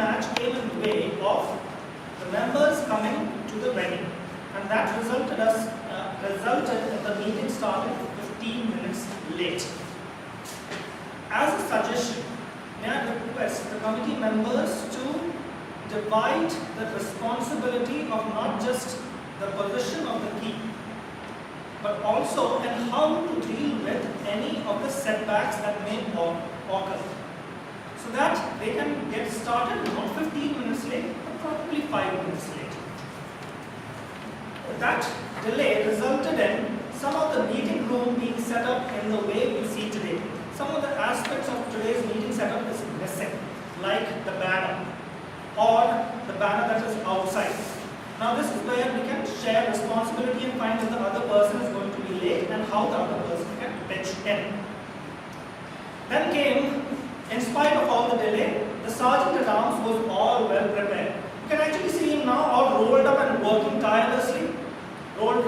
match came in the way of the members coming to the wedding, and that resulted in the meeting starting 15 minutes late. As a suggestion, may I request the committee members to divide the responsibility of not just the position of the key, but also in how to deal with any of the setbacks that may occur, so that they can get started not 15 minutes late, but probably 5 minutes late. That delay resulted in some of the meeting room being set up in the way we see today. Some of the aspects of today's meeting setup is missing, like the banner or the banner that is outside. Now this is where we can share responsibility and find if the other person is going to be late and how the other person can pitch in. Then came, in spite of all the delay, the Sergeant at Arms was all well prepared. You can actually see him now all rolled up and working tirelessly.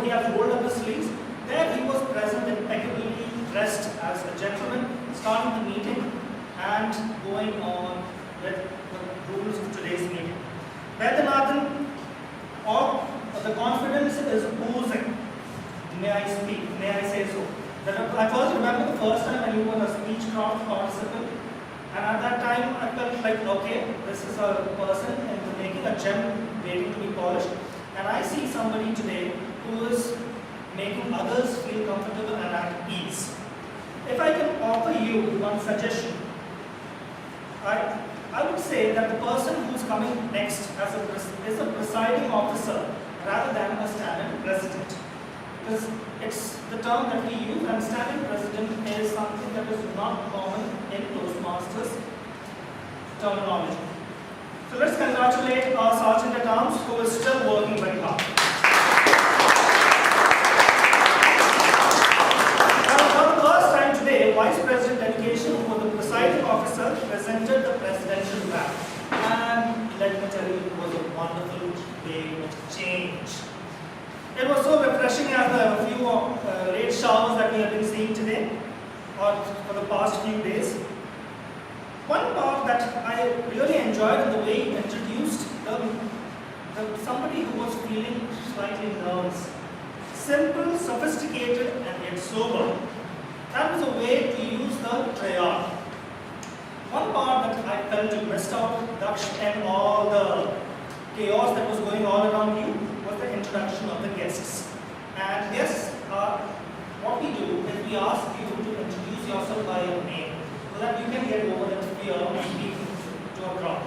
He has rolled up his sleeves. There he was present, impeccably dressed as a gentleman, starting the meeting and going on with the rules of today's meeting. Vaidyanathan, or the confidence is oozing. May I speak? May I say so? I first remember the first time when you were a speechcraft participant, and at that time I felt like, okay, this is a person in the making, a gem waiting to be polished, and I see somebody today who is making others feel comfortable and at ease. If I can offer you one suggestion, I would say that the person who's coming next is a presiding officer rather than a standing president. Because it's the term that we use, and standing president is something that is not common in Toastmasters terminology. So let's congratulate our Sergeant at Arms who is still working very hard. Vice President Education, who was the presiding officer, presented the presidential wrap. And let me tell you, it was a wonderful day of change. It was so refreshing as the few late showers that we have been seeing today, or for the past few days. One part that I really enjoyed in the way he introduced somebody who was feeling slightly nervous. Simple, sophisticated, and yet sober. That was a way to use the triad. One part that I felt you missed out, Daksh, and all the chaos that was going all around you, was the introduction of the guests. And yes, what we do is we ask you to introduce yourself by your name, so that you can get over that fear of speaking to a crowd.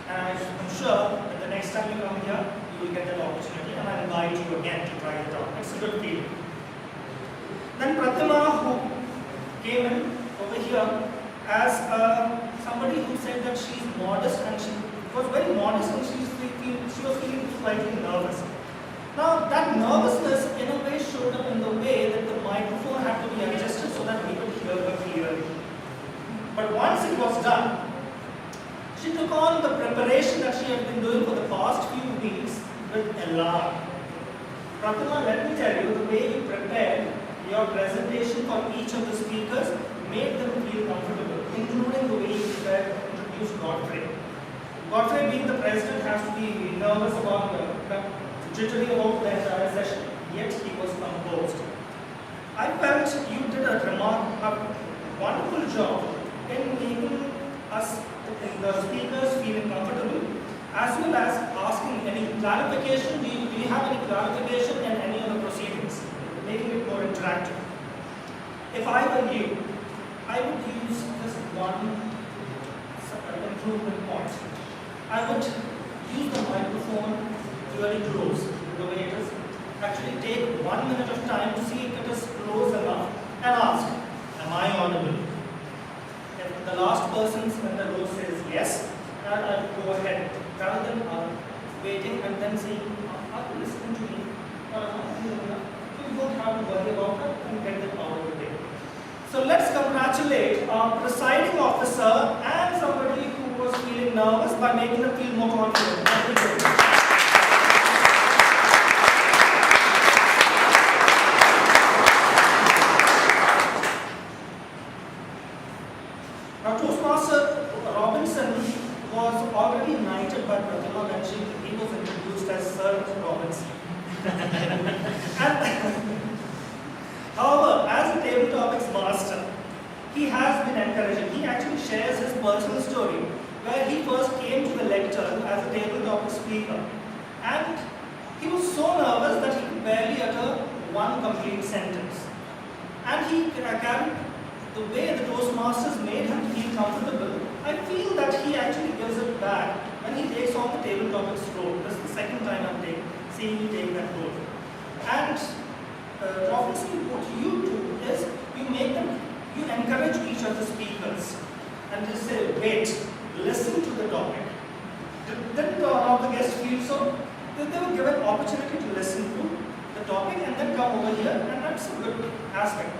And I'm sure that the next time you come here, you will get that opportunity, and I invite you again to try it out. It's a good feeling. Then Pratima, who came in over here as somebody who said that she's modest, and she was very modest, and she was feeling slightly nervous. Now that nervousness in a way showed up in the way that the microphone had to be adjusted so that we could hear her clearly. But once it was done, she took on the preparation that she had been doing for the past few weeks with elan. Pratima, let me tell you, the way you prepared your presentation for each of the speakers made them feel comfortable, including the way you introduced Godfrey. Godfrey, being the president, has to be nervous about jittery about the entire session, yet he was composed. I felt you did a wonderful job in making us, the speakers, feeling comfortable, as well as asking any clarification. Do you have any clarification in any of the proceedings? Making it more interactive. If I were you, I would use just one improvement point. I would use the microphone really close, the way it is. Actually take 1 minute of time to see if it is close enough and ask, am I audible? If the last person in the row says yes, then I would go ahead, rather than waiting and then saying, are you listening to me? Or am I clear enough? You don't have to worry about it and get it out of the way. So let's congratulate our presiding officer and somebody who was feeling nervous by making them feel more confident. Thank you very much. Now, Toastmaster Robinson was but when he was introduced as Sir Robinson. However, as a table topics master, he has been encouraging. He actually shares his personal story where he first came to the lecture as a table topic speaker. And he was so nervous that he could barely utter one complete sentence. And he carried the way the Toastmasters made him feel comfortable. I feel that he actually gives it back when he takes on the table topics role. This is the second time I'm seeing him take that role. And obviously what you do is you encourage each of the speakers and just say, wait, listen to the topic. Didn't one of the guests feel so? They were given opportunity to listen to the topic and then come over here, and that's a good aspect.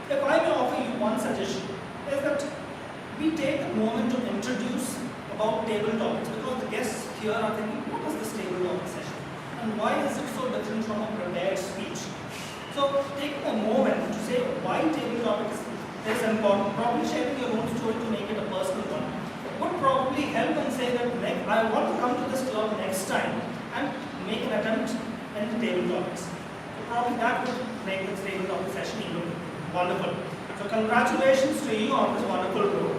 If I may offer you one suggestion, is that we take a moment to introduce about table topics, because the guests here are thinking, what is this table topic session? And why is it so different from a prepared speech? So taking a moment to say why table topics is important, probably sharing your own story to make it a personal one, would probably help and say that I want to come to this club next time and make an attempt in the table topics. So probably that would make this table topic session even wonderful. So congratulations to you on this wonderful role.